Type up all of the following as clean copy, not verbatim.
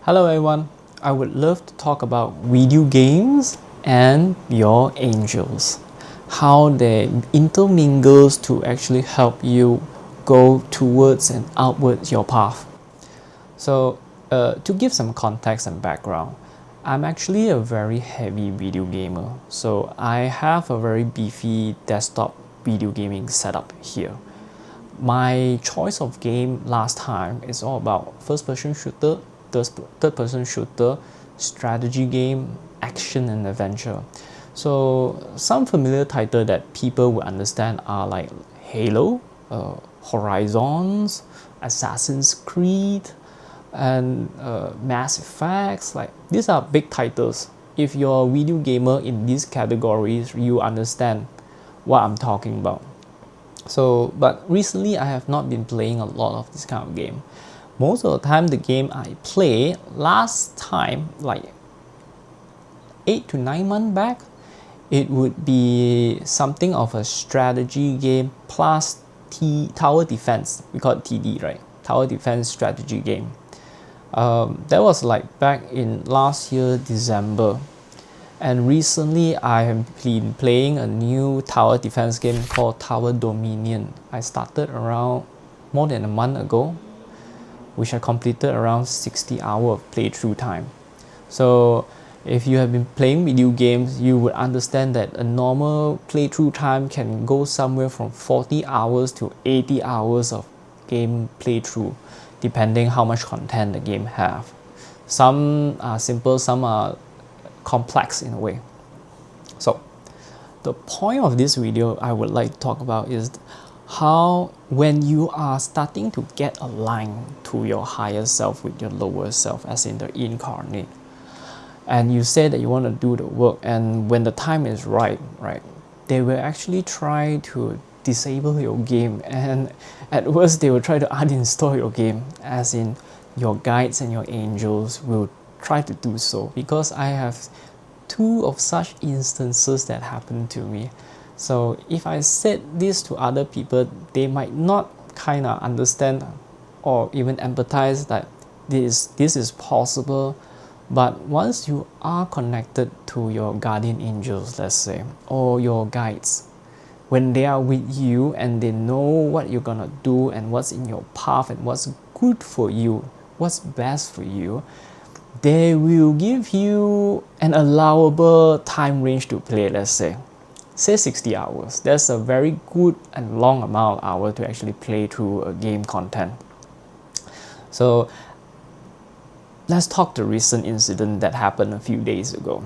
Hello everyone, I would love to talk about video games and your angels. How they intermingles to actually help you go towards and outwards your path. So to give some context and background, I'm actually a very heavy video gamer. So I have a very beefy desktop video gaming setup here. My choice of game last time is all about first person shooter, third person shooter, strategy game, action and adventure. So some familiar title that people will understand are like Halo, Horizons, Assassin's Creed, and Mass Effects. Like these are big titles. If you're a video gamer in these categories, you understand what I'm talking about. So, but recently I have not been playing a lot of this kind of game. Most of the time, the game I play last time, like 8 to 9 months back, it would be something of a strategy game plus tower defense. We call it TD, right? Tower defense strategy game. That was like back in last year December. And recently I have been playing a new tower defense game called Tower Dominion. I started around more than a month ago, which I completed around 60 hours of playthrough time. So if you have been playing video games, you would understand that a normal playthrough time can go somewhere from 40 hours to 80 hours of game playthrough, depending how much content the game have. Some are simple, some are complex in a way. So the point of this video I would like to talk about is how when you are starting to get aligned to your higher self with your lower self, as in the incarnate, and you say that you want to do the work, and when the time is right, they will actually try to disable your game, and at worst they will try to uninstall your game, as in your guides and your angels will try to do so, because I have two of such instances that happened to me. So if I said this to other people, they might not kind of understand or even empathize that this is possible. But once you are connected to your guardian angels, let's say, or your guides, when they are with you and they know what you're gonna do and what's in your path and what's good for you, what's best for you, they will give you an allowable time range to play. Let's say 60 hours. That's a very good and long amount of hours to actually play through a game content. So let's talk the recent incident that happened a few days ago.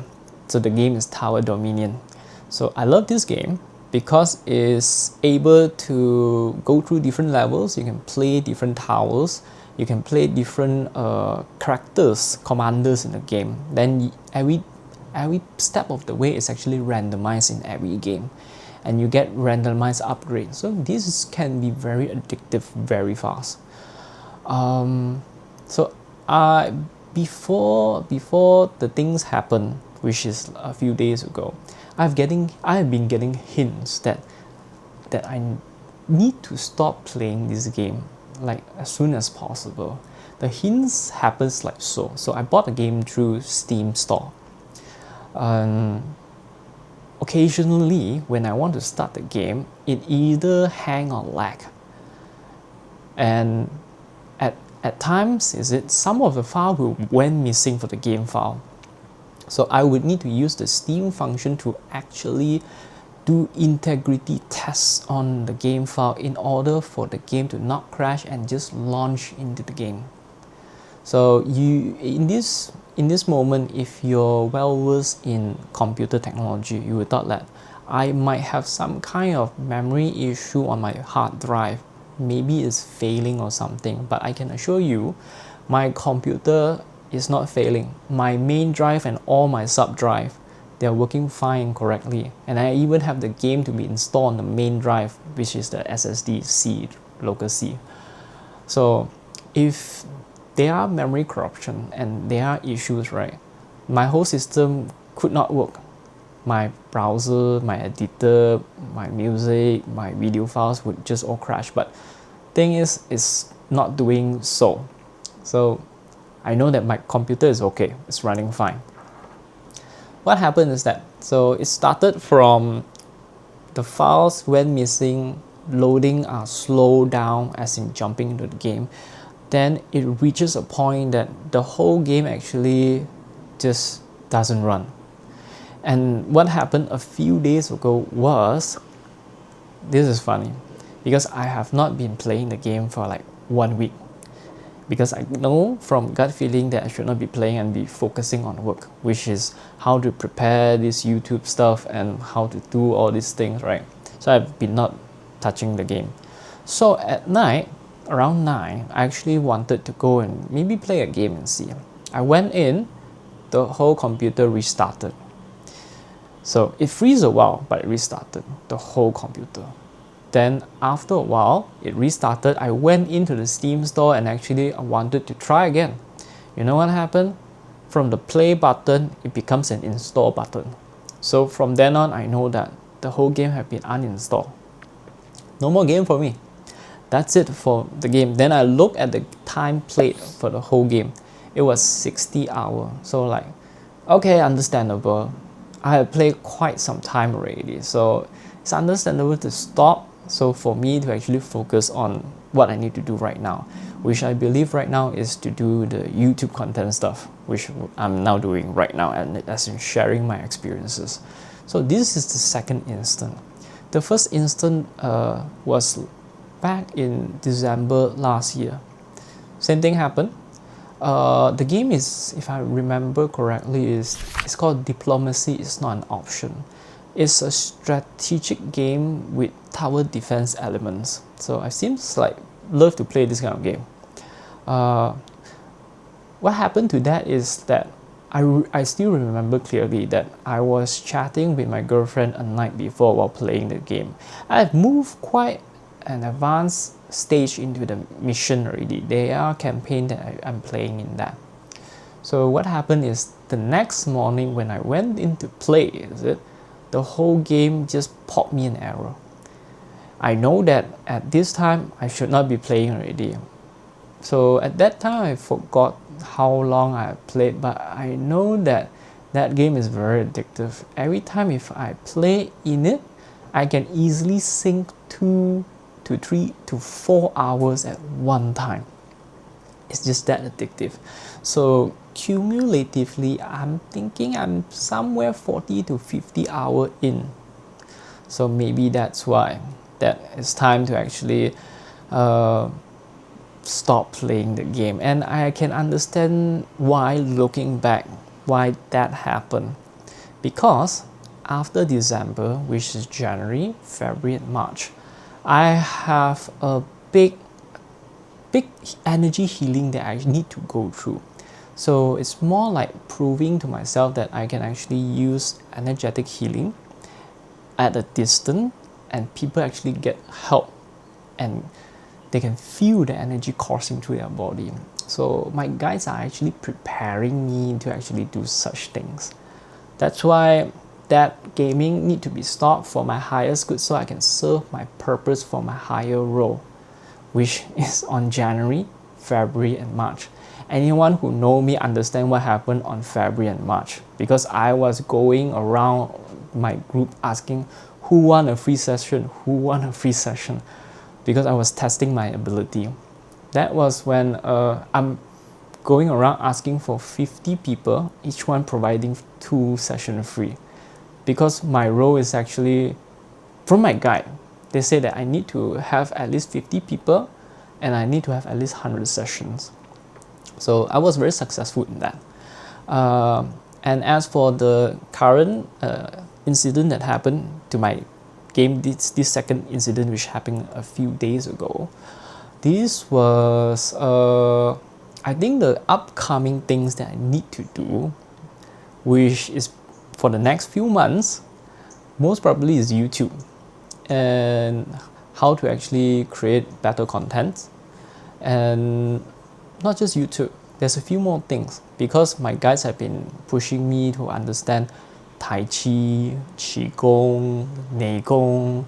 So the game is Tower Dominion. So I love this game because it's able to go through different levels. You can play different towers, you can play different characters, commanders in the game. Then every step of the way is actually randomized in every game, and you get randomized upgrades. So this can be very addictive very fast. So before the things happen, which is a few days ago, I have been getting hints that I need to stop playing this game like as soon as possible. The hints happens like so. So I bought the game through Steam store. Occasionally, when I want to start the game, it either hang or lag. And at times, some of the file went missing for the game file. So I would need to use the Steam function to actually do integrity tests on the game file in order for the game to not crash and just launch into the game. So you in this moment, if you're well versed in computer technology, you would thought that I might have some kind of memory issue on my hard drive. Maybe it's failing or something, but I can assure you my computer is not failing. My main drive and all my sub drive, they're working fine correctly, and I even have the game to be installed on the main drive, which is the SSD C, local C. So if there are memory corruption and there are issues, right, my whole system could not work. My browser, my editor, my music, my video files would just all crash. But thing is, it's not doing so. So I know that my computer is okay, it's running fine. What happened is that, so it started from the files went missing, loading are slowed down as in jumping into the game. Then it reaches a point that the whole game actually just doesn't run. And what happened a few days ago was, this is funny, because I have not been playing the game for like 1 week. Because I know from gut feeling that I should not be playing and be focusing on work, which is how to prepare this YouTube stuff and how to do all these things, right? So I've been not touching the game. So at night, around 9, I actually wanted to go and maybe play a game and see. I went in, the whole computer restarted. So it freezed a while, but it restarted the whole computer. Then after a while, it restarted. I went into the Steam store and actually I wanted to try again. You know what happened? From the play button, it becomes an install button. So from then on, I know that the whole game had been uninstalled. No more game for me. That's it for the game. Then I look at the time played for the whole game. It was 60 hours. So like, okay, understandable. I have played quite some time already. So it's understandable to stop. So for me to actually focus on what I need to do right now, which I believe right now is to do the YouTube content stuff, which I'm now doing right now, and as in sharing my experiences. So this is the second instant. The first instant was back in December last year. Same thing happened. The game is, if I remember correctly, it's called Diplomacy is Not an Option. It's a strategic game with tower defense elements. So I seems like love to play this kind of game. What happened to that is that I still remember clearly that I was chatting with my girlfriend a night before while playing the game. I've moved quite an advanced stage into the mission already. There are campaign that I'm playing in that. So what happened is the next morning when I went into play, the whole game just popped me an error. I know that at this time I should not be playing already. So at that time I forgot how long I played, but I know that that game is very addictive. Every time if I play in it, I can easily sink 2 to 3 to 4 hours at one time. It's just that addictive. So cumulatively, I'm thinking I'm somewhere 40 to 50 hours in. So maybe that's why that it's time to actually stop playing the game. And I can understand why, looking back, why that happened. Because after December, which is January, February and March, I have a big energy healing that I need to go through. So it's more like proving to myself that I can actually use energetic healing at a distance and people actually get help and they can feel the energy coursing through their body. So my guides are actually preparing me to actually do such things. That's why that gaming need to be stopped for my highest good so I can serve my purpose for my higher role, which is on January, February and March. Anyone who know me understand what happened on February and March, because I was going around my group asking who want a free session, because I was testing my ability. That was when I'm going around asking for 50 people, each one providing 2 sessions free. Because my role is actually, from my guide, they say that I need to have at least 50 people and I need to have at least 100 sessions. So I was very successful in that. And as for the current incident that happened to my game, this second incident which happened a few days ago, this was, I think the upcoming things that I need to do, which is for the next few months, most probably is YouTube and how to actually create better content. And not just YouTube, there's a few more things because my guides have been pushing me to understand Tai Chi, Qigong, Neigong,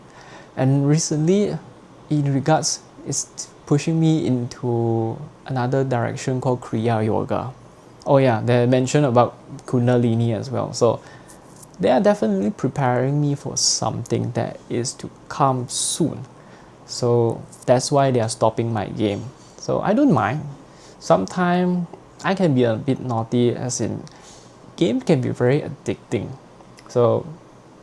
and recently in regards, it's pushing me into another direction called Kriya Yoga. Oh yeah, they mentioned about Kundalini as well. So they are definitely preparing me for something that is to come soon. So that's why they are stopping my game. So I don't mind. Sometimes I can be a bit naughty, as in game can be very addicting. So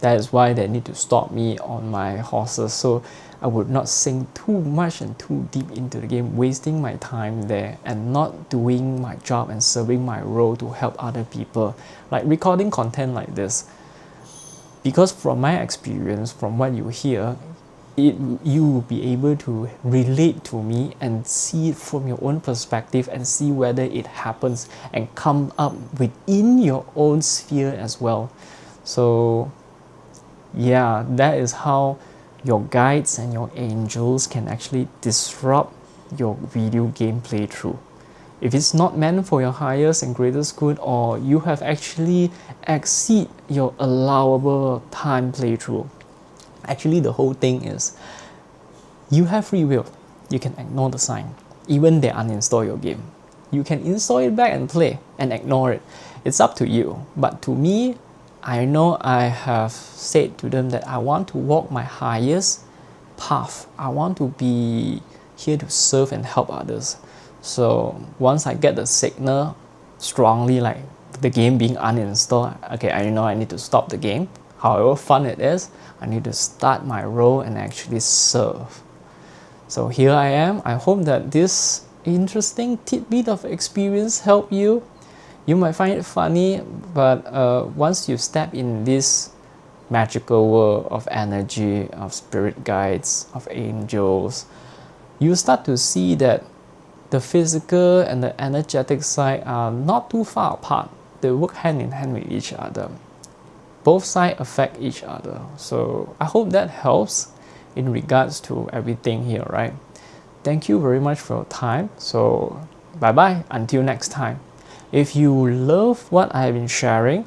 that is why they need to stop me on my horses, so I would not sink too much and too deep into the game, wasting my time there and not doing my job and serving my role to help other people, like recording content like this. Because from my experience, from what you hear, you will be able to relate to me and see it from your own perspective and see whether it happens and come up within your own sphere as well. So yeah, that is how your guides and your angels can actually disrupt your video game playthrough. If it's not meant for your highest and greatest good, or you have actually exceed your allowable time playthrough, actually the whole thing is you have free will. You can ignore the sign, even they uninstall your game. You can install it back and play and ignore it. It's up to you. But to me, I know I have said to them that I want to walk my highest path. I want to be here to serve and help others. So once I get the signal strongly, like the game being uninstalled, okay, I know I need to stop the game. However fun it is, I need to start my role and actually serve. So here I am. I hope that this interesting tidbit of experience helped you. You might find it funny, but once you step in this magical world of energy, of spirit guides, of angels, you start to see that the physical and the energetic side are not too far apart. They work hand in hand with each other. Both sides affect each other. So I hope that helps in regards to everything here, right? Thank you very much for your time. So bye bye until next time. If you love what I have been sharing,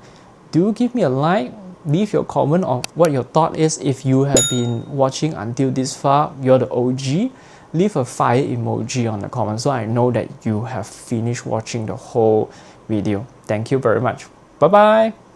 do give me a like, leave your comment of what your thought is. If you have been watching until this far, you're the OG, leave a fire emoji on the comment so I know that you have finished watching the whole video. Thank you very much. Bye bye.